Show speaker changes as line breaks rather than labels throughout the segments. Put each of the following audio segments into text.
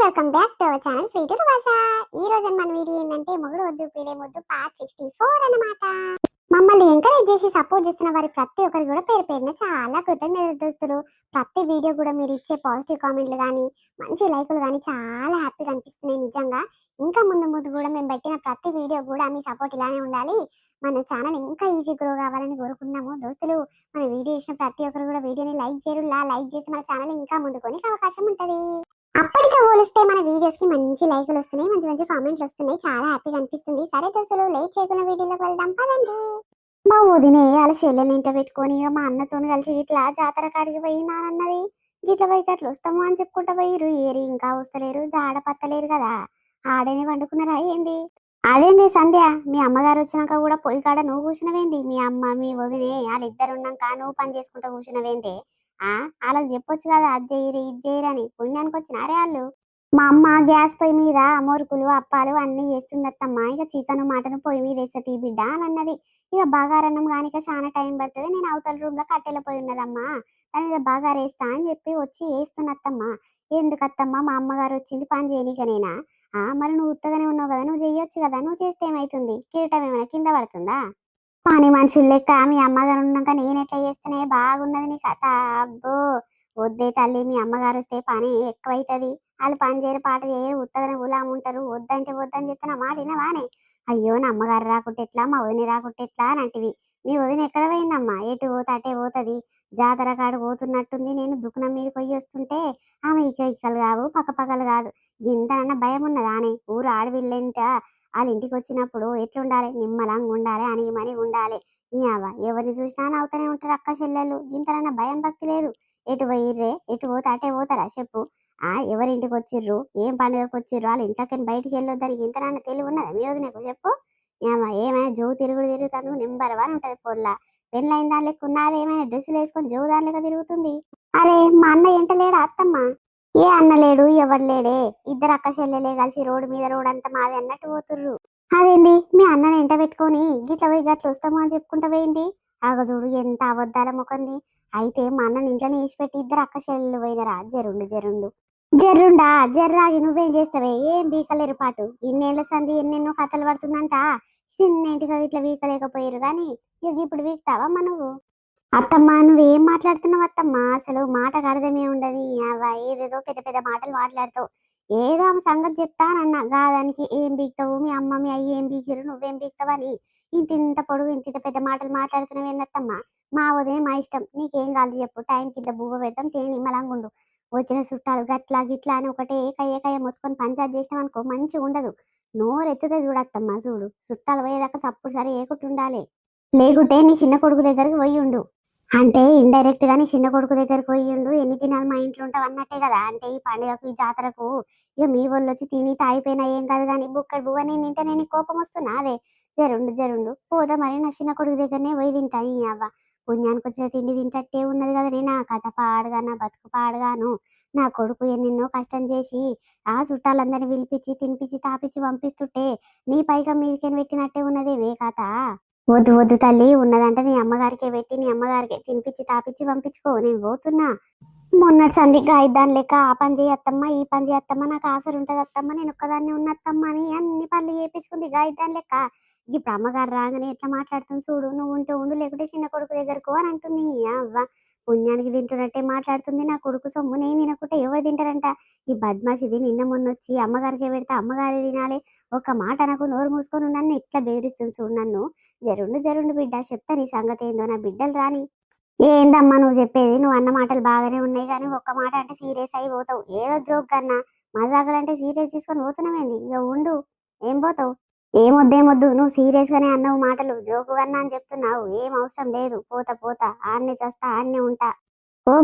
Welcome back to our channel sweet భాష. ఈ రోజు మన వీడియో ఏంటంటే మొగుడు వద్దు పీడే ముద్దు పార్ట్ 64 అన్నమాట. మమ్మల్ని ఎంకరేజ్ చేసి సపోర్ట్ చేస్తున్న వారి ప్రతి ఒక్కరికి కూడా పేరు పేరున చాలా కృతజ్ఞతలు. ప్రతి వీడియో కూడా మీరు ఇచ్చే పాజిటివ్ కామెంట్లు కానీ మంచి లైకులు కానీ చాలా హ్యాపీగా అనిపిస్తున్నాయి నిజంగా. ఇంకా ముందు ముందు కూడా మేము పెట్టిన ప్రతి వీడియో కూడా మీ సపోర్ట్ ఇలానే ఉండాలి. మన ఛానల్ ఇంకా ఈజీ గ్రో కావాలని కోరుకున్నాము దోస్తులు. మన వీడియో ఇచ్చిన ప్రతి ఒక్కరు కూడా వీడియోని లైక్ చేయరు, లైక్ చేసి మన ఛానల్ ఇంకా ముందుకొని అవకాశం ఉంటుంది. అప్పటితో పోలిస్తే మన వీడియోస్ కి మంచి లైకులు వస్తున్నాయి, మంచి మంచి కామెంట్లు వస్తున్నాయి, చాలా హ్యాపీగా అనిపిస్తుంది. సరే దోస్తులు, లేట్ చేయకుండా వీడియోలోకి వెళ్దాం పదండి. మా వదినే వాళ్ళ చెల్లెని ఇంట పెట్టుకొని మా అన్నతో కలిసి ఇట్లా జాతర కాడికి పోయి నానన్నది. గిట్ల పోయి అట్లా వస్తాము అని చెప్పుకుంటా పోయిరు. ఏరి ఇంకా వస్తలేరు, జాడ పత్తలేరు కదా. ఆడేనే వండుకున్నారా ఏంది? అదేంది సంధ్య, మీ అమ్మగారు వచ్చినాక కూడా పొయ్యి కాడ నువ్వు కూర్చున్నవేంది? మీ అమ్మ మీ వదినే వాళ్ళిద్దరు ఉన్నాక నువ్వు పని చేసుకుంటా కూర్చున్నవేంది? వాళ్ళకి చెప్పొచ్చు కదా, అది చేయరు ఇది చేయరు అని. పుణ్యానికి వచ్చినారే వాళ్ళు. మా అమ్మ గ్యాస్ పొయ్యి మీద మురుకులు అప్పాలు అన్ని చేస్తుందత్తమ్మ. ఇక చికెన్ మటన్ పొయ్యి మీద వేస్తే బిడ్డ అని అన్నది. ఇక బాగారన్నం కానిక చాలా టైం పడుతుంది, నేను అవతల రూమ్ లో కట్టెల పోయి ఉన్నదమ్మా, దాని మీద బాగారేస్తా అని చెప్పి వచ్చి వేస్తున్నత్తమ్మ. ఎందుకత్తమ్మ, మా అమ్మగారు వచ్చింది పని చేయనీకనేనా? మరి నువ్వు ఉత్తగానే ఉన్నావు కదా, నువ్వు చెయ్యొచ్చు కదా, నువ్వు చేస్తే ఏమైతుంది? కిరీటం ఏమైనా కింద పడుతుందా? పని మనుషులు లెక్క మీ అమ్మగారు ఉన్నాక నేను ఎట్లా చేస్తేనే బాగున్నది నీ కథ. అబ్బో వద్దే తల్లి, మీ అమ్మగారు వస్తే పని ఎక్కువైతుంది. వాళ్ళు పని చేయరు పాట చేయరు, ఉత్తగానే గులాం ఉంటారు. వద్దంటే వద్దని చెప్తే నా మాట వినవానే? అయ్యో నా అమ్మగారు రాకుంటే ఎట్లా, మా వదిన రాకుంటే ఎట్లా అని అంటివి. మీ వదిన ఎక్కడ పోయిందమ్మా? ఎటు పోతే అటే పోతుంది. జాతర కాడు పోతున్నట్టుంది. నేను దుకాణం మీద పోయి వస్తుంటే ఆమె ఇక్కలు కావు పక్క పక్కలు కాదు. ఇంతనన్నా భయం ఉన్నదా అని? ఊరు ఆడవిల్లంట వాళ్ళ ఇంటికి వచ్చినప్పుడు ఎట్లుండాలి? నిమ్మలంగా ఉండాలి, అనిగిమని ఉండాలి. ఈ ఎవరిని చూసినా నవ్వుతూనే ఉంటారు అక్క చెల్లెళ్ళు. ఇంతనన్నా భయం భక్తి లేదు. ఎటు పోయిర్రే, ఎటు పోతే అటే పోతారా చెప్పు? ఎవరింటికి వచ్చిర్రు, ఏం పండుగకు వచ్చిర్రు, వాళ్ళ ఇంట్లోకి బయటికి వెళ్ళొద్దని ఇంతనన్నా తెలివి ఉన్నదా మీ వదినకు చెప్పు? ఏమైనా జో తిరుగుతాను నెంబర్ వన్ ఉంటది పొల్ల. పెళ్ళైన దాని లెక్క ఉన్నది, ఏమైనా డ్రెస్సులు వేసుకొని జో దాని లెక్క తిరుగుతుంది. అరే మా అన్న ఎంట లేడా అత్తమ్మ? ఏ అన్న లేడు, ఎవరు లేడే. ఇద్దరు అక్క చెల్లెలే కలిసి రోడ్డు మీద రోడ్ అంతా మాది అన్నట్టు పోతుర్రు. అదేంది, మీ అన్నని ఎంట పెట్టుకొని గిట్ల పోయి గట్ల వస్తాము అని చెప్పుకుంటా పోయింది. చూడు ఎంత అబద్ధాల ముఖంది. అయితే మా అన్నని ఇంట్లోనే వేసిపెట్టి ఇద్దరు అక్క చెల్లెలు పోయినరా? జర్రుండా జర్రాగి నువ్వేం చేస్తావే? ఏం బీకలేరు పాటు. ఇన్నేళ్ల సంధి ఎన్నెన్నో కథలు పడుతుందంట. చిన్నింటిగా ఇట్లా వీకలేకపోయారు కానీ ఇక ఇప్పుడు వీక్తావమ్మా నువ్వు? అత్తమ్మ నువ్వేం మాట్లాడుతున్నావు అత్తమ్మ? అసలు మాటకు అర్థమే ఉండదు. ఏదేదో పెద్ద పెద్ద మాటలు మాట్లాడతావు. ఏదో ఆమె సంగతి చెప్తానన్నా గాదానికి ఏం బీక్తావు? మీ అమ్మ మీ అయ్యి ఏం బీకిరు, నువ్వేం బీక్తావని ఇంత పొడుగు ఇంత పెద్ద మాటలు మాట్లాడుతున్నావు ఏందత్తమ్మ? మా వదిలే మా ఇష్టం, నీకేం కాదు చెప్పు. టైం కింద బువ్వ పెడతాం, తిని నిమ్మలంగా ఉండు. వచ్చిన చుట్టాలు గట్లా గిట్లా అని ఒకటే కయ్య మొత్తుకొని పంచాయతీ చేసినాం అనుకో మంచిగా ఉండదు. నోరెత్తుతే చూడత్తమ్మ, చూడు చుట్టాలు పోయేదాకా సప్పుడు సరే ఏకుంటుండాలి. లేకుంటే నీ చిన్న కొడుకు దగ్గరికి పోయి ఉండు. అంటే ఇండైరెక్ట్ గా నీ చిన్న కొడుకు దగ్గరికి పోయి ఉండు. ఎన్ని దినాలు మా ఇంట్లో ఉంటావు అన్నట్టే కదా. అంటే ఈ పండుగకు ఈ జాతరకు ఇక మీ వాళ్ళు వచ్చి తిని తాగిపోయినా ఏం కాదు కానీ బుక్కడు బువ్వ నేను తింటే నేను కోపం వస్తున్నా. అదే జరుండు పోదా మరి నా చిన్న కొడుకు దగ్గరనే పోయి తింటాను. అవ్వ పుణ్యానికి వచ్చిన తిండి తింటట్టే ఉన్నది కదా. నేను ఆ కథ పాడుగా నా బతుకు పాడుగాను. నా కొడుకు ఎన్నెన్నో కష్టం చేసి చుట్టాలందరినీ పిలిపించి తినిపించి తాపించి పంపిస్తుంటే నీ పైగా మీదికని పెట్టినట్టే ఉన్నదేమే కథ. వద్దు తల్లి, ఉన్నదంటే నీ అమ్మగారికే పెట్టి నీ అమ్మగారికే తినిపించి తాపించి పంపించుకో. నేను పోతున్నా. మొన్నటి సందిగ్గా దాని లెక్క ఆ పని చేయత్తమ్మ ఈ పని చేయత్తమ్మ, నాకు ఆసరు ఉంటుంది అత్తమ్మ, నేను ఒక్కదాన్ని ఉన్నత్తమ్మ అని అన్ని పనులు చేయించుకుంది దాని లెక్క. ఇప్పుడు అమ్మగారు రాగానే ఎట్లా మాట్లాడుతుంది చూడు. నువ్వు ఉంటే ఉండు, లేకుంటే చిన్న కొడుకు దగ్గరకు అని అంటుంది. అవ్వ పుణ్యానికి తింటున్నట్టే మాట్లాడుతుంది. నా కొడుకు సొమ్ము నేను తినకుంటే ఎవరు తింటారంట? ఈ బద్మాషిది నిన్న మొన్న వచ్చి అమ్మగారికే పెడితే అమ్మగారి తినాలి. ఒక్క మాట నాకు నోరు మూసుకొని నన్ను ఎట్లా బెదిరిస్తుంది చూడు నన్ను. జరుండు బిడ్డ, చెప్తా నీ సంగతి ఏందో. నా బిడ్డలు రాని. ఏందమ్మా నువ్వు చెప్పేది? నువ్వు అన్న మాటలు బాగానే ఉన్నాయి కానీ ఒక్క మాట అంటే సీరియస్ అయిపోతావు. ఏదో జోక్ కన్నా మజాకులంటే సీరియస్ తీసుకొని పోతున్నామేంది? ఇక ఉండు. ఏం పోతావు? ఏమొద్దు నువ్వు సీరియస్ గానే అన్నావు మాటలు. జోకు కన్నా అని చెప్తున్నావు. ఏం అవసరం లేదు. పోతా ఆన్నే చస్తా, ఆన్నే ఉంటా.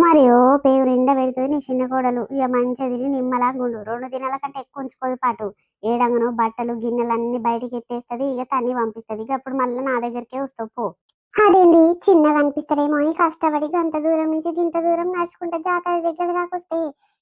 మరి పేరు నిండా పెడుతుంది నీ చిన్న కోడలు. ఇక మంచిది నిమ్మలాగా ఉండు. 2 దినాల కంటే ఎక్కువ ఉంచుకోదు పాటు. ఏడంగను బట్టలు గిన్నెలు అన్ని బయటికి ఎత్తేస్తుంది. ఇక తన్ని పంపిస్తుంది. ఇక అప్పుడు మళ్ళీ నా దగ్గరికే వస్తావు పో. అదేంది చిన్నగా అనిపిస్తారేమో అని కష్టపడి గంత దూరం నుంచి గింత దూరం నడుచుకుంటే జాతర దగ్గర దాకా వస్తే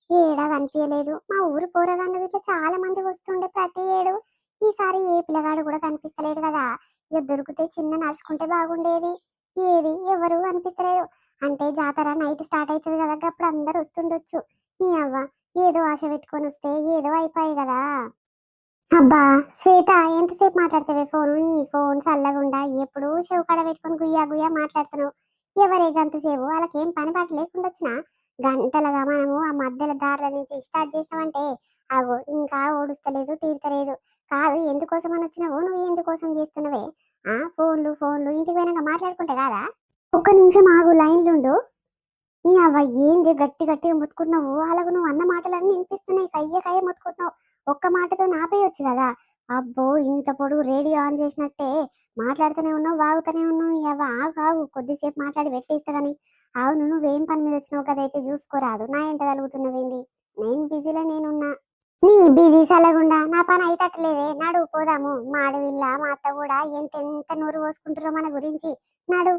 ఏడా కనిపించలేదు. మా ఊరు పోరగాళ్ళు ఇట్లా చాలా మంది వస్తుండే ప్రతి ఏడు. ఈసారి ఏ పిల్లగాడు కూడా కనిపిస్తలేడు కదా. ఇక దొరికితే చిన్న నడుచుకుంటే బాగుండేది. ఏది ఎవరు కనిపిస్తలేరు. అంటే జాతర నైట్ స్టార్ట్ అవుతుంది కదా, అప్పుడు అందరు వస్తుండొచ్చు. నీ అవ్వ ఏదో ఆశ పెట్టుకొని వస్తే ఏదో అయిపోయాయి కదా. అబ్బా శ్వేత, ఎంతసేపు మాట్లాడతావే ఫోను? నీ ఫోన్ చల్లగుండా ఎప్పుడు చెవు కాడ పెట్టుకొని గుయ్యా గుయ్యా మాట్లాడుతున్నావు. ఎవరే గంతసేపు వాళ్ళకేం పని పాట లేకుండా వచ్చినా గంటలుగా మనము ఆ మధ్యలో దారుల నుంచి స్టార్ట్ చేసినామంటే అగో ఇంకా ఓడుస్తలేదు తీర్తలేదు. కాదు, ఎందుకోసం అని వచ్చినావు? నువ్వు ఎందుకోసం చేస్తున్నవే? ఫోన్లు ఫోన్లు ఇంటికి పోయినాక మాట్లాడుకుంటే కాదా? ఒక్క నిమిషం ఆగు, లైన్లుండు. నీ అవ్వ, ఏంది గట్టి గట్టిగా మొత్తుకుంటున్నావు? అలాగ నువ్వు అన్న మాటలన్నీ వినిపిస్తున్నాయి, కయ్య మొత్తుకుంటున్నావు. ఒక్క మాటతో నాపేయొచ్చు కదా. అబ్బో, ఇంత పొడుగు రేడియో ఆన్ చేసినట్టే మాట్లాడుతూనే ఉన్నావు, వాగుతూనే ఉన్నావు. నీ అవ్వ, ఆగు ఆగు, కొద్దిసేపు మాట్లాడి పెట్టేస్తా గాని. అవును, నువ్వేం పని మీద వచ్చినావు కదైతే చూసుకోరాదు, నా ఎంట తలుగుతున్నవేంది? నేను బిజీలో నేనున్నా. నీ బిజీ సలగుండా నా పని అయితట్లేదే. నడు పోదాము. మా అడవిల్లా మా అత్త కూడా ఎంత ఎంత నూరు పోసుకుంటారో మన గురించి. నడు.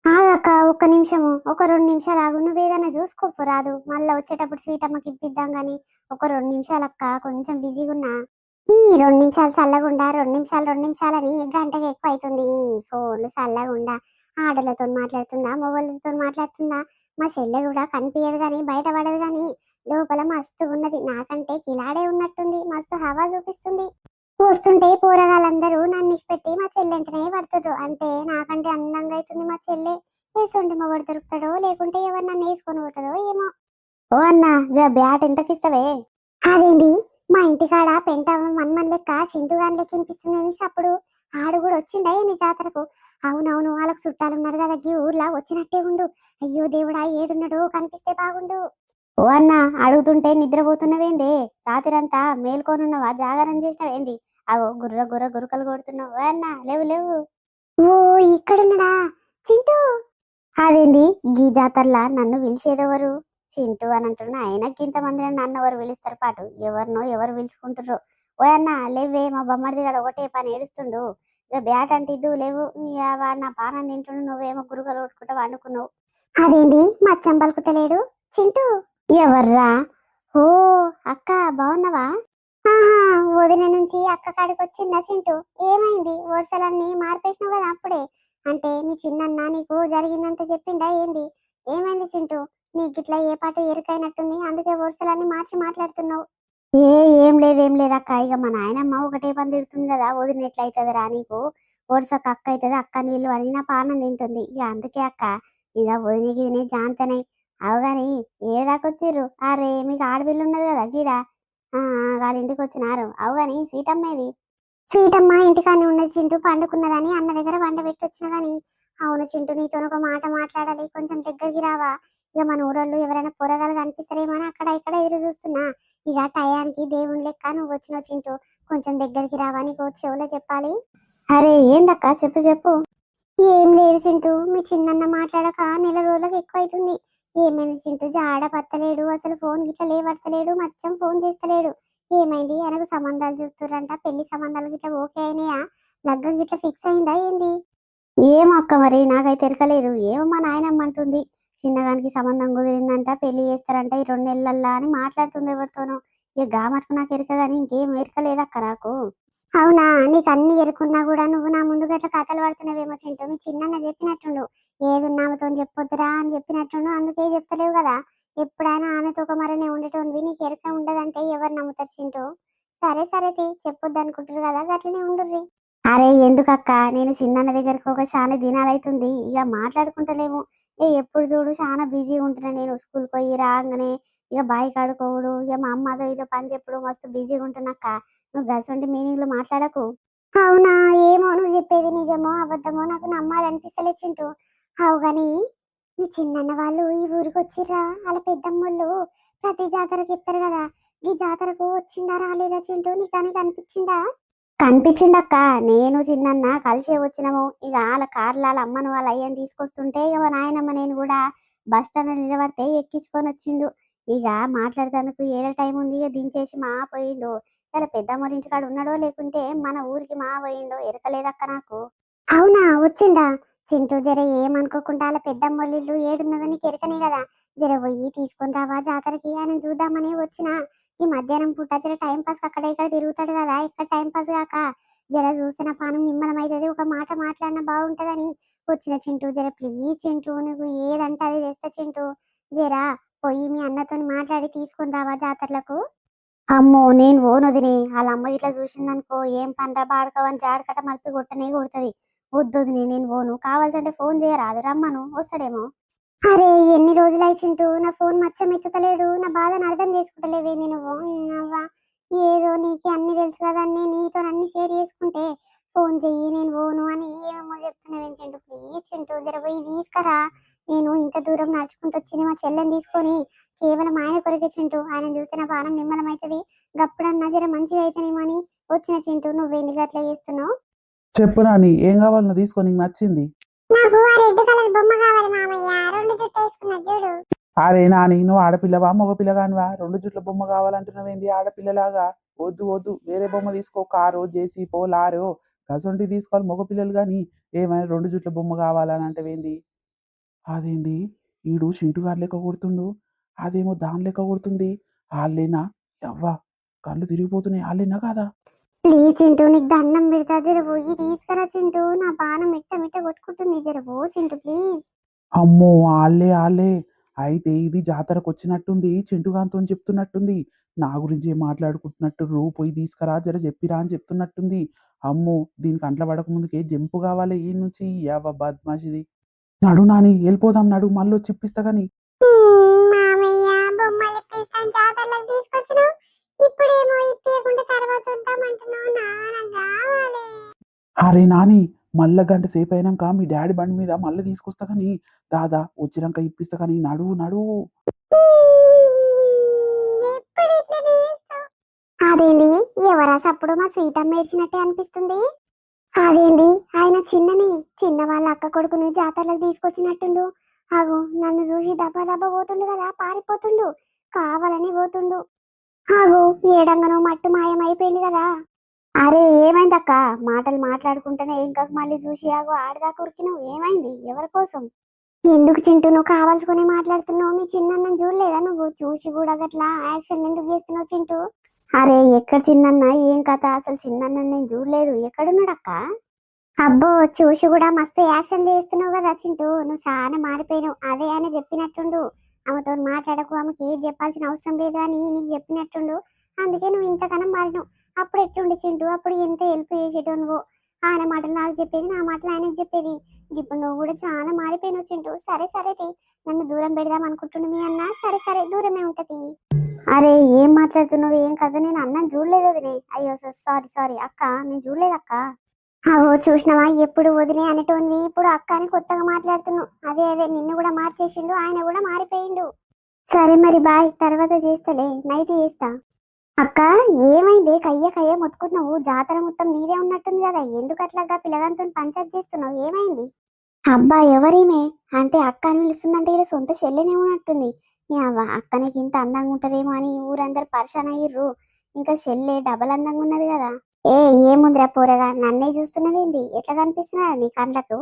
ఆగక్క, ఒక్క నిమిషము, ఒక 2 నిమిషాలు ఆగు. నువ్వేదన్నా చూసుకోపోరాదు, మళ్ళా వచ్చేటప్పుడు స్వీట్ అమ్మకి ఇప్పిద్దాం గాని. ఒక 2 నిమిషాలక్క, కొంచెం బిజీగా ఉన్నా. ఈ 2 నిమిషాలు చల్లగుండా, 2 నిమిషాలని గంటకి ఎక్కువ అవుతుంది. ఫోన్లు చల్లగుండా ఆడలతో మాట్లాడుతుందా, మొగోళ్ళతో మాట్లాడుతుందా? మా చెల్లె కూడా కనిపించదు గాని, బయట పడదు గాని లోపల మస్తు ఉన్నది. నాకంటే కిలాడే ఉన్నట్టుంది, మస్తు హవా చూపిస్తుంది. వస్తుంటే పోరగాళ్ళందరూ నన్ను ఇచ్చిపెట్టి మా చెల్లెంటనే పడుతుర్రు. అంటే నాకంటే అందంగా అవుతుంది మా చెల్లె. వేసుండి మొగడు దొరుకుతాడో లేకుంటే ఎవరు నన్ను వేసుకొని పోతుందో ఏమో. ఓ అన్న, బ్యాట్ ఎంతకిస్తావే? అదేంటి, మా ఇంటికాడ పెంట మన్మన్ లెక్క చింటుగాని లెక్క వినిపిస్తుంది అప్పుడు. ఆడు కూడా వచ్చిండే నీ జాతరకు. అవునవును, వాళ్ళకు చుట్టాలు ఉన్నారు కదా ఈ ఊర్లో, వచ్చినట్టే ఉండు. అయ్యో దేవుడా, ఏడున్నాడు, కనిపిస్తే బాగుండు. ఓ అన్న, అడుగుతుంటే నిద్రపోతున్నవేంది? రాత్రంతా మేల్కొనున్నావా, జాగారం చేసినవేంది? అగో గుర్ర గుర్ర గురుకలు కొడుతున్నావు. ఓ అన్న, లేవు లేవు. ఓ, ఇక్కడున్నాడా చింటూ? అదేంది, గీ జాతరలా నన్ను పిలిచేదెవరు? చింటూ అని అంటున్నా, అయినా ఇంతమంది నన్ను ఎవరు పిలుస్తారు పాటు? ఎవరినో ఎవరు పిలుచుకుంటుర్రు. ఓ అన్న, లేవే, మా బొమ్మడిది గాడు ఒకటే పని ఏడుస్తుండు. ఇక బ్యాట్ అంటే ఇద్దు లేవు. నా పానం తింటుండు, నువ్వేమో గురుకలు కొట్టుకుంటా వండుకున్నావు. అదేంది, మచ్చం పలుకుతలేడు చింటూ? ఎవర్రా? ఓ అక్క, బాగున్నావా? ఆహా, వదిన నుంచి అక్క కాడికి వచ్చిందా చింటూ? ఏమైంది, వరుసలన్నీ మార్పేసినావు కదా అప్పుడే. అంటే మీ చిన్నన్న నీకు జరిగిందంత చెప్పిండా ఏంది? ఏమైంది చింటూ? నీకు గిట్లా ఏ పాట ఎరుకైనట్టుంది, అందుకే వరుసలన్నీ మార్చి మాట్లాడుతున్నావు. ఏ ఏం లేదు ఏం లేదు అక్క, ఇక మా నాయనమ్మ ఒకటే పని తిడుతుంది కదా, వదిన ఎట్లయితుంది రా నీకు? వరుసకు అక్క అవుతుంది, అక్కని వీళ్ళు అని నా పానం తింటుంది. ఇక అందుకే అక్క, ఇక వదినకి జాంతనై అవగాని ఏదాకొచ్చిర్రు? అరే, మీకు ఆడపిల్ల ఉన్నది కదా గీడ, వాళ్ళ ఇంటికి వచ్చినారు. అవు గాని సీటమ్మేది? సీటమ్మ ఇంటికానే ఉన్నది చింటూ, పండుకున్నదని అన్న దగ్గర వంట పెట్టి వచ్చిన గాని. అవును చింటూ, నీతో ఒక మాట మాట్లాడాలి, కొంచెం దగ్గరికి రావా? ఇక మన ఊరోళ్ళు ఎవరైనా పొరగాలు కనిపిస్తారేమో అని అక్కడ ఇక్కడ ఎదురు చూస్తున్నా. ఇక టయానికి దేవుని లెక్క నువ్వు వచ్చినావు చింటూ, కొంచెం దగ్గరికి రావా, నీకు చెవులో చెప్పాలి. అరే ఏందక్క, చెప్పు చెప్పు. ఏం లేదు చింటూ, మీ చిన్నన్న మాట్లాడక నెల రోజులకు ఎక్కువ అవుతుంది. ఏమైంది చింటూ, జాడ పత్తలేడు, అసలు ఫోన్ గిట్ల లేవడతలేడు, మచ్చం ఫోన్ చేస్తలేడు. ఏమైంది? ఆయనకు సంబంధాలు చూస్తుర్రంట, పెళ్లి సంబంధాలు గిట్ల ఓకే అయినాయా? లగ్గం గిట్ల ఫిక్స్ అయిందా ఏంది? ఏమో అక్క, మరి నాకైతే ఎరకలేదు. ఏమో మా నాయనమ్మ అంటుంది, చిన్నగానికి సంబంధం కుదిరిందంట, పెళ్లి చేస్తారంట ఈ 2 నెలలల్లా అని మాట్లాడుతుంది ఎవరితోనో. ఇక గా మటుకు నాకు ఎరక గానీ ఇంకేం ఎరకలేదక్క నాకు. అవునా, నీకు అన్ని ఎరుకున్నా కూడా నువ్వు నా ముందు గట్ల కథలు పడుతున్నావేమో చింటూ. మీ చిన్నన్న చెప్పినట్టుండు, ఏదున్నామతో చెప్పొద్దురా అని చెప్పినట్టుండు, అందుకే చెప్తలేవు కదా. ఎప్పుడైనా ఆమెతో ఒక మరనే ఉండేటోనివి, నీకు ఎరుక ఉండదంటే ఎవరు నమ్ముతారు చింటూ? సరే సరే చెప్పొద్దు అనుకుంటారు కదా, గట్లనే ఉండుర్రి. అరే ఎందుకక్క, నేను చిన్నన్న దగ్గరకు ఒక చాలా దినాలైతుంది, ఇక మాట్లాడుకుంటలేము. ఎప్పుడు చూడు చాలా బిజీ ఉంటున్నా నేను, స్కూల్కి పోయి రాగానే ఇక బాయ్ కాడుకోవుడు, ఇక మా అమ్మ అదో ఇదో పని చెప్పుడు, మస్తు బిజీగా ఉంటున్నాక్క. నువ్వు గసంటి మీనింగ్లు మాట్లాడకు. అవునా, ఏమో నువ్వు చెప్పేది నిజమో అబద్ధమో నాకు నమ్మాలనిపిస్తలే చింటూ. అవు గాని మీ చిన్నన్న వాళ్ళు ఈ ఊరికి వచ్చిర్రా? వాళ్ళ పెద్దమ్మళ్ళు ప్రతి జాతరకి చెప్తారు కదా, ఈ జాతరకు వచ్చిండా రాలేదా చింటూ? నీకు అనిపించిందా? కనిపించిండక్క, నేను చిన్నన్న కలిసే వచ్చినాము. ఇక వాళ్ళ కార్ల వాళ్ళ అమ్మను వాళ్ళ అయ్యని తీసుకొస్తుంటే ఇక మా నాయనమ్మ నేను కూడా బస్ స్టాండ్ నిలబడితే ఎక్కించుకొని వచ్చిండు. ఇక మాట్లాడేందుకు ఏడే టైం ఉంది, ఇక దించేసి మా పోయిండు. ఇలా పెద్దమ్మడి ఇంటికాడ ఉన్నాడో లేకుంటే మన ఊరికి మా పోయిండో ఎరకలేదక్క నాకు. అవునా, వచ్చిండా? చింటూ జర ఏమనుకోకుండా వాళ్ళ పెద్దమ్మోళ్ళ ఇల్లు ఏడున్నదో నీకు ఎరకనే కదా. జర పోయి తీసుకొని రావా జాతరకి, ఆయన చూద్దామని వచ్చిన. ఈ మధ్యాహ్నం పూట జర టైం పాస్ అక్కడ ఇక్కడ తిరుగుతాడు కదా, ఇక్కడ టైం పాస్ కాక జర చూసిన పానం నిమ్మలం అవుతుంది, ఒక మాట మాట్లాడినా బాగుంటదని వచ్చిన చింటూ. జర ప్లీజ్ చింటూ, నువ్వు ఏదంటే అది తెస్తా చింటూ, జరా పోయి మీ అన్నతో మాట్లాడి తీసుకొని రావా జాతరలకు. అమ్మో నేను ఓనొదిని వాళ్ళ అమ్మ ఇట్లా చూసిందనుకో ఏం పండ్రా బాడుకోవని జాడకట మలిపి కొట్టనే కొడుతుంది. వద్దొదిని నేను పోను, కావాల్సంటే ఫోన్ చేయరాదు రమ్మను వస్తాడేమో. అరే ఎన్ని రోజులు అయిచింటూ నా ఫోన్ మచ్చం ఎత్తుతలేడు, నా బాధను అర్థం చేసుకుంటలేవేంది నువ్వు. అవ్వా ఏదో నీకు అన్ని తెలుసు కదా అని నీతో అన్ని షేర్ చేసుకుంటే ఫోన్ చెయ్యి నేను పోను అని ఏమేమో చెప్తున్నావేం చింటూ. ప్లీజ్ చింటూ జర పోయి తీసుకురా. నేను ఇంత దూరం నడుచుకుంటూ వచ్చింది మా చెల్లెని తీసుకొని కేవలం ఆయన కొరికే చింటూ. ఆయన చూస్తే నా పానం నిమ్మలమవుతుంది, గప్పుడన్నా జర మంచిగా అయితేనేమో అని వచ్చిన చింటూ. నువ్వెందుకు అట్లా చేస్తున్నావు?
చెప్పు నాని, ఏం కావాలి నువ్వు తీసుకో, నీకు నచ్చింది.
నాకు ఆ రెడ్ కలర్ బొమ్మ కావాలి మామయ్య, రెండు జుట్టు వేసుకున్నా చూడు.
అరే నాని, నువ్వు ఆడపిల్లవా మగ పిల్లగానివా? రెండు జుట్ల బొమ్మ కావాలంటున్నావేంది ఆడపిల్లలాగా? వద్దు వద్దు, వేరే బొమ్మ తీసుకో, కారు జేసీపో లారో గసొంటి తీసుకోవాలి మగ పిల్లలు. కానీ ఏమైనా రెండు జుట్ల బొమ్మ కావాలని అంటవేంది? అదేంది ఈడు షింటుగారు లెక్క కొడుతుండు, అదేమో దాని లెక్క కొడుతుంది. వాళ్ళేనా? అవ్వా కళ్ళు తిరిగిపోతున్నాయి, వాళ్ళేనా కాదా?
ప్లీజ్ చింటూ నీకు దండం పెడతా జర పోయి తీసుకురా చింటూ, నా బాణం మిట్ట మిట్ట కొట్టుకుంటుంది, జర పో చింటూ ప్లీజ్.
అమ్మో ఆళ్ళే ఆళ్ళే. అయితే ఇది జాతరకు వచ్చినట్టుంది, చింటుగాంతో చెప్తున్నట్టుంది. నా గురించి ఏం మాట్లాడుకుంటున్నట్టు, పోయి తీసుకురా జర చెప్పిరా అని చెప్తున్నట్టుంది. అమ్మో దీనికి అంట్ల పడక ముందుకే జంపు కావాలి ఈ నుంచి. యావ బద్మాషిది. నడు నాని వెళ్ళిపోదాం, నడు మళ్ళీ వచ్చి ఇప్పిస్తా కానీ.
మామయ్య బొమ్మలు ఇప్పిస్తాను జాతరలకు తీసుకొచ్చినావు, ఇప్పుడేమో ఇప్పకుండా తర్వాత వద్దామంటున్నావు. నాకు కావాలి.
అరే నాని, మళ్ళా గంట సేపు అయినాక మీ డాడీ బండి మీద మళ్ళీ తీసుకొస్తా కానీ, దాదా వచ్చినాక ఇప్పిస్తా కానీ, నడు నడు.
అదేంది ఎవరా సప్పుడు మా స్వీట్ అమ్మ ఏడ్చినట్టే అనిపిస్తుంది. అదేంది ఆయన చిన్న వాళ్ళ అక్క కొడుకుని జాతరలకు తీసుకొచ్చినట్టుండు. ఆగు నన్ను చూసి దబా దబా పోతుండు కదా, పారిపోతుండు, కావాలని పోతుండు. ఆగు ఏడంగనో మట్టు మాయమైపోయింది కదా. అరే ఏమైందక్క, మాటలు మాట్లాడుకుంటేనే ఇంకా మళ్ళీ చూసి ఆగు ఆడదాకా ఉరికినావు, ఏమైంది ఎవరి కోసం? ఎందుకు చింటూ నువ్వు కావాల్సుకుని మాట్లాడుతున్నావు? మీ చిన్నన్న చూడలేదా నువ్వు? చూసి కూడా గట్లా యాక్షన్ ఎందుకు చేస్తున్నావు చింటూ? అరే ఎక్కడ చిన్నన్న, ఏం కథ అసలు? చిన్నన్న నేను చూడలేదు, ఎక్కడున్నాడక్క? అబ్బో చూసి కూడా మస్తు యాక్షన్ చేస్తున్నావు కదా చింటూ, నువ్వు చాలా మారిపోయినావు. అదే ఆయన చెప్పినట్టుండు, ఆమెతో మాట్లాడకు, ఆమెకి ఏది చెప్పాల్సిన అవసరం లేదు అని నీకు చెప్పినట్టుండు. అందుకే నువ్వు ఇంతకనం మారినావు. అప్పుడు ఎట్లుండి చింటూ, అప్పుడు ఎంత హెల్ప్ చేసేటో నువ్వు. ఆయన మాటలు నాకు చెప్పేది, నా మాటలు ఆయనకు చెప్పేది. ఇప్పుడు నువ్వు కూడా చాలా మారిపోయినావు చింటూ. సరే సరే నన్ను దూరం పెడదాం అనుకుంటుండు మీ అన్న. సరే సరే దూరమే ఉంటది. అరే ఏం మాట్లాడుతున్నావు, ఏం కదా? నేను అన్నం చూడలేదు వదినే. అయ్యో సారీ సారీ అక్క, నేను చూడలేదు అక్క. అవో చూసినావా ఎప్పుడు వదిలే అనేటోనివి, ఇప్పుడు అక్క అని కొత్తగా మాట్లాడుతున్నావు. అదే అదే నిన్ను కూడా మార్చేసిండు, ఆయన కూడా మారిపోయిండు. సరే మరి బాయ్, తర్వాత చేస్తలే, నైట్ చేస్తా. అక్క ఏమైంది కయ్య మొత్తుకుంటున్నావు? జాతర మొత్తం నీదే ఉన్నట్టుంది కదా, ఎందుకు అట్లాగా పిల్లగాంతో పంచాయతీ చేస్తున్నావు? ఏమైంది? అబ్బా ఎవరిమే అంటే అక్క అని పిలుస్తుందంటే ఇలా సొంత చెల్లెనే ఉన్నట్టుంది. అక్క నీకు ఇంత అందంగా ఉంటదేమో అని ఊరందరు పరిశాన్ అయ్యిర్రు, ఇంకా చెల్లె డబల్ అందంగా ఉన్నది కదా. ఏ ఏముందిరా పోరగా, నన్నే చూస్తున్నావేంది? ఎట్లా కనిపిస్తున్నా నీ కళ్ళకు?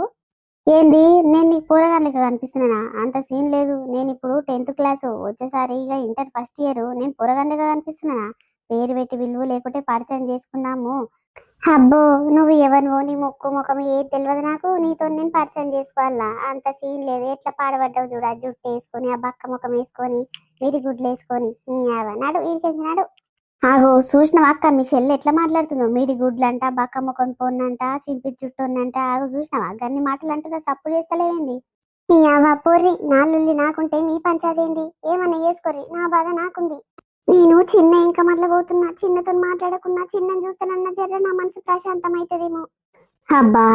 ఏంది నేను నీకు పోరగాళ్ళకి కనిపిస్తున్నానా? అంత సీన్ లేదు, నేను ఇప్పుడు 10th క్లాసు, వచ్చేసారి ఇక ఇంటర్ ఫస్ట్ ఇయర్, నేను పోరగాళ్ళగా కనిపిస్తున్నానా? పేరు పెట్టి విలువ లేకుంటే పరిచయం చేసుకుందాము. అబ్బో నువ్వు ఎవరివో, నీ ముక్కు ముఖం ఏది తెలియదు నాకు, నీతో నేను పరిచయం చేసుకోవాలా? అంత సీన్ లేదు. ఎట్లా పాడబడ్డావు చూడ, జుట్టు వేసుకొని ఆ బక్క ముఖం వేసుకొని వీడి గుడ్లు వేసుకొని నడు వీడికేసినాడు. ఆగో చూసినావా అక్క, మీ చెల్లి ఎట్లా మాట్లాడుతుందో? మీడి గుడ్లంట, బక్క ముఖం పొన్నంట, చింపి చుట్టూ ఉందంట. ఆగో చూసినావా గన్ని మాటలు అంటున్నా, సప్పుడు చేస్తలేవేంది? నీ అవ్వ పొర్రి, నాలుల్లి నాకుంటే మీ పంచాయతీ ఏంది? ఏమన్నా చేసుకోర్రి, నా బాధ నాకుంది. నేను చిన్న ఇంకా మళ్ళీ పోతున్నా, చిన్నతో మాట్లాడకున్నా, చిన్నని చూస్తానన్న జర్ర నా మనసు ప్రశాంతమైతదేమో. అబ్బా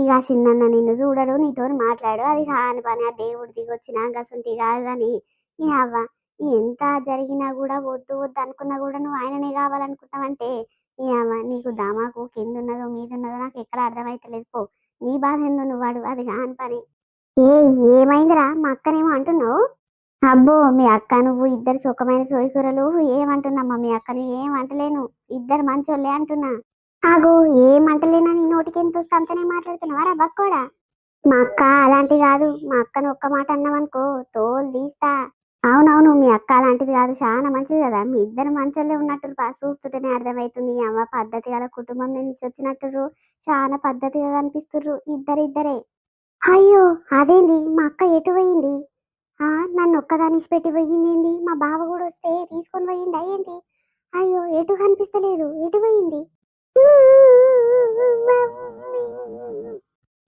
ఇక చిన్న నిన్ను చూడడు, నీతో మాట్లాడు, అది కాని పని. ఆ దేవుడు దిగొచ్చినా గసంటి కాదు కానీ ఈ అవ్వ ఎంత జరిగినా కూడా వద్దు వద్దు అనుకున్నా కూడా నువ్వు ఆయననే కావాలనుకుంటావంటే ఈ అవ్వ నీకు దామాకు కింద ఉన్నదో మీద ఉన్నదో నాకు ఎక్కడ అర్థమైతలేదు. పో నీ బాధ ఏందో నువ్వు వాడు, అది కాని పని. ఏ ఏమైందిరా మా అక్కనేమో అంటున్నావు? అబ్బో మీ అక్క నువ్వు ఇద్దరు సుఖమైన సోయికూరలు ఏమంటున్నామ్మా? మీ అక్కని ఏమంటలేను, ఇద్దరు మంచోళ్ళే అంటున్నా. ఆగు ఏమంటలేనా, నీ నోటికి ఎంత వస్తే అంతనే మాట్లాడుతున్నావా రా బక్కోడా? మా అక్క అలాంటిది కాదు, మా అక్కను ఒక్క మాట అన్నావనుకో తోలు తీస్తా. అవునవును మీ అక్క అలాంటిది కాదు, చాలా మంచిది కదా. మీ ఇద్దరు మంచోళ్ళే ఉన్నట్టు చూస్తుంటేనే అర్థమవుతుంది. అమ్మ పద్ధతి గల కుటుంబం నుంచి వచ్చినట్టు చాలా పద్ధతిగా కనిపిస్తుర్రు ఇద్దరే. అయ్యో అదేంది మా అక్క ఎటు పోయింది? ఆ, నన్ను ఒక్కదాన్ని పెట్టి పోయింది ఏంది? మా బావ కూడా వస్తే తీసుకొని పోయిండా ఏంటి? అయ్యో, ఎటు కనిపిస్తలేదు, ఎటు పోయింది?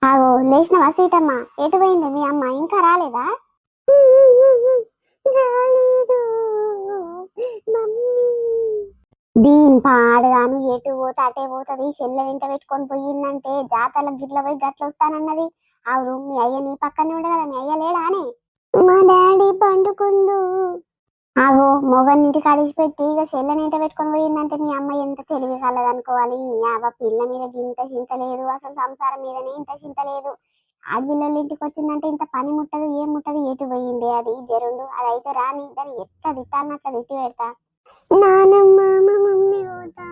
ఆగో, లేచినవా సీతమ్మ? ఎటు పోయింది మీ అమ్మ? ఇంకా రాలేదా? రాలేదు మమ్మీ. దీని పాడగాను ఎటు పోతే అటే పోతుంది. చెల్లె వెంట పెట్టుకొని పోయిందంటే జాతరల గిట్ల పోయి గట్ల వస్తానన్నది. అవును, మీ అయ్య నీ పక్కనే ఉండే కదా, మీ అయ్య లేడా అని? మా డాడీ పండుకుండు. ఆగో, మొగన్నింటి కడిచి పెట్టి ఇక చెల్లెనింట పెట్టుకొని పోయిందంటే మీ అమ్మ ఎంత తెలివి కలదనుకోవాలి. యావ పిల్ల మీద ఇంత చింత లేదు, అసలు సంసారం మీదనే ఇంత చింత లేదు. ఆడపిల్లల ఇంటికి వచ్చిందంటే ఇంత పని ముట్టదు, ఏం ముట్టదు. ఎటు పోయింది అది జరుండు? అదైతే రాని, దాన్ని ఎట్లా తిట్టాలన్నట్లా తిట్టి పెడతా. నానమ్మ, మా మమ్మీ పోతా.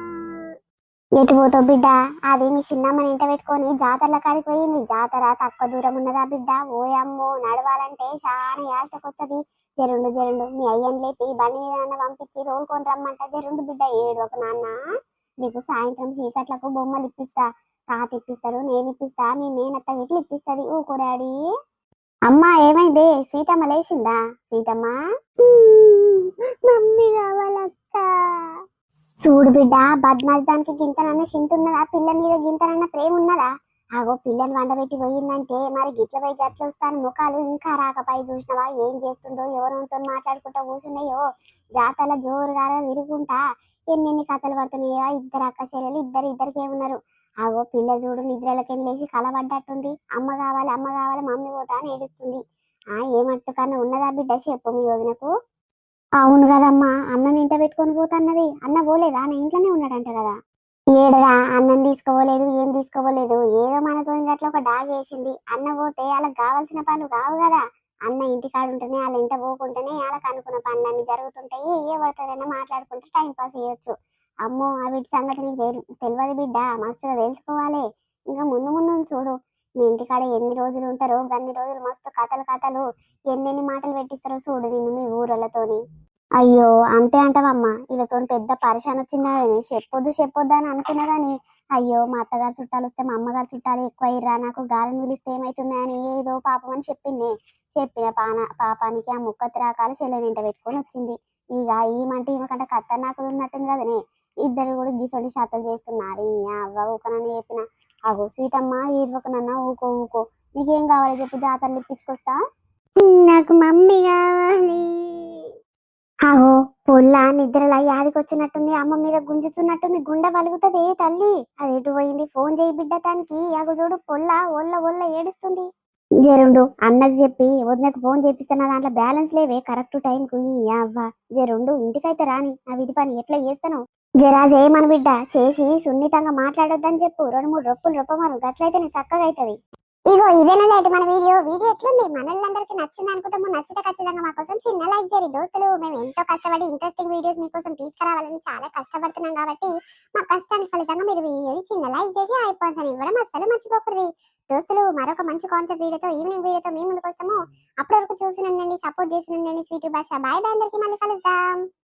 ఎటు పోతావు బిడ్డ? అది మీ చిన్నమ్మని ఇంట పెట్టుకొని జాతరల కాడికి పోయింది. జాతర తక్కువ దూరం ఉన్నదా బిడ్డ? ఓయమ్మో, నడవాలంటే చాలా యాష్టకొత్తది. జరుండు జరుండు, మీ అయ్యని లేపి బండి మీద పంపించి తోలుకొని రమ్మంట. జరుండు బిడ్డ, ఏడు ఒక నాన్న. నీకు సాయంత్రం చీకట్లకు బొమ్మలు ఇప్పిస్తా. తాత ఇప్పిస్తాడు, నేను ఇప్పిస్తా, మీ మేనత్త ఇట్లు ఇప్పిస్తుంది. ఊకో డాడీ. అమ్మా, ఏమైంది? సీతమ్మ లేచిందా? సీతమ్మ, మమ్మీ కావాలక్క. చూడు బిడ్డ, బద్మాస్ దానికి గింతనన్న చింతున్నదా? పిల్ల మీద గింతనన్న ప్రేమ ఉన్నదా? ఆగో, పిల్లని వండబెట్టి పోయిందంటే మరి గిట్ల పోయి గట్ల వస్తాను. ముఖాలు ఇంకా రాకపాయి చూసినవా? ఏం చేస్తుండో, ఎవరితో మాట్లాడుకుంటా కూర్చున్నాయో. జాతర జోరుగా తిరుగుకుంటా ఎన్నెన్ని కథలు పడుతున్నాయో. ఇద్దరు అక్క చెల్లెలు, ఇద్దరికి ఏమున్నారు. ఆగో, పిల్ల చూడు నిద్రలకేం లేచి కలబడ్డట్టుంది. అమ్మ కావాలి, అమ్మ కావాలి, మమ్మీ పోతా అని ఏడుస్తుంది. ఏమట్టు కన్నా ఉన్నదా బిడ్డ? చెప్పు మీ వదినకు. అవును కదమ్మా, అన్నం ఇంట పెట్టుకొని పోతన్నది. అన్న పోలేదా? నా ఇంట్లోనే ఉన్నాడంట కదా. ఏడరా, అన్నం తీసుకోవలేదు, ఏం తీసుకోవలేదు. ఏదో మనతో గట్ల ఒక డాగ్ వేసింది. అన్న పోతే వాళ్ళకి కావాల్సిన పనులు కావు కదా. అన్న ఇంటికాడు ఉంటేనే, వాళ్ళ ఇంట పోకుంటేనే వాళ్ళకి అనుకున్న పనులన్నీ జరుగుతుంటాయి. ఎవరితోనైనా మాట్లాడుకుంటే టైం పాస్ చేయొచ్చు. అమ్మో, ఆ వీటి సంగతి నీకు తెలియదు బిడ్డ, మస్తుగా తెలుసుకోవాలి. ఇంకా ముందు ముందు చూడు, మీ ఇంటికాడ ఎన్ని రోజులు ఉంటారో అన్ని రోజులు మస్తు కథలు కథలు, ఎన్నెన్ని మాటలు పెట్టిస్తారో చూడు నిన్ను మీ ఊరలతోని. అయ్యో, అంతే అంటావమ్మా? వీళ్ళతో పెద్ద పరిశాన్ వచ్చిందని చెప్పొద్దు అని అనుకున్నా గాని, అయ్యో మా అత్తగారు చుట్టాలు వస్తే మా అమ్మగారు చుట్టాలు ఎక్కువ అయ్యిరా, నాకు గాలిని పిలిస్తే ఏమైతుంది అని ఏదో పాపం అని చెప్పింది. చెప్పిన పాపానికి ఆ ముక్కతి రకాల చెల్లెనింట పెట్టుకొని వచ్చింది. ఇక ఈమంటే ఈమెకంటే ఖతర్నాకులు ఉన్నట్టుంది కదనే. ఇద్దరు కూడా గీసొడి శాతలు చేస్తున్నారు. అవ్వ ఊకనని చెప్పిన. అగో స్వీటమ్మ, ఈర్వకనన్నా ఊకో ఊకో. నీకేం కావాలి చెప్పు, జాతరలు ఇప్పించుకొస్తా. నాకు మమ్మీ కావాలి. ఆగో, పొల్ల నిద్రలా యాదికొచ్చినట్టుంది. అమ్మ మీద గుంజుతున్నట్టుంది. గుండె వలుగుతుంది తల్లి. అది ఎటు పోయింది? ఫోన్ చేయి బిడ్డ దానికి. ఆగో చూడు, పొల్ల ఒళ్ళ ఒళ్ళ ఏడుస్తుంది. జరుండు, అన్నకు చెప్పి వదినకు ఫోన్ చేపిస్తే నా దాంట్లో బ్యాలెన్స్ లేవే కరెక్ట్ టైంకు. అవ్వ, జరుండు, ఇంటికైతే రాని నా విడి పని ఎట్లా చేస్తాను. జరా చేయమను బిడ్డ, చేసి సున్నితంగా మాట్లాడొద్దని చెప్పు. 2-3 రొప్పులు రొప్పమను, గట్లయితే నీ చక్కగా అవుతుంది. ఇగో ఇదేనండి మన వీడియో ఎట్లుంది? మనోళ్ళందరికీ నచ్చింది అనుకుంటాము. నచ్చితే ఖచ్చితంగా మా కోసం చిన్న లైక్ చేయండి దోస్తులు. మేము ఎంతో కష్టపడి ఇంట్రెస్టింగ్ వీడియోస్ మీకోసం తీసుకురావాలని చాలా కష్టపడుతున్నాం కాబట్టి మా కష్టానికి ఫలితంగా మీరు వీడియోని చిన్న లైక్ చేసి అయిపోతాను ఇవ్వడం అస్సలు మర్చిపోకూడదు దోస్తులు. మరొక మంచి కాన్సెప్ట్ వీడియోతో, ఈవినింగ్ వీడియోతో మీ ముందుకు వస్తాము. అప్పటి వరకు చూసి సపోర్ట్ చేసి స్వీట్ భాష. బాయ్ బాయ్, అందరికీ మళ్ళీ కలుద్దాం.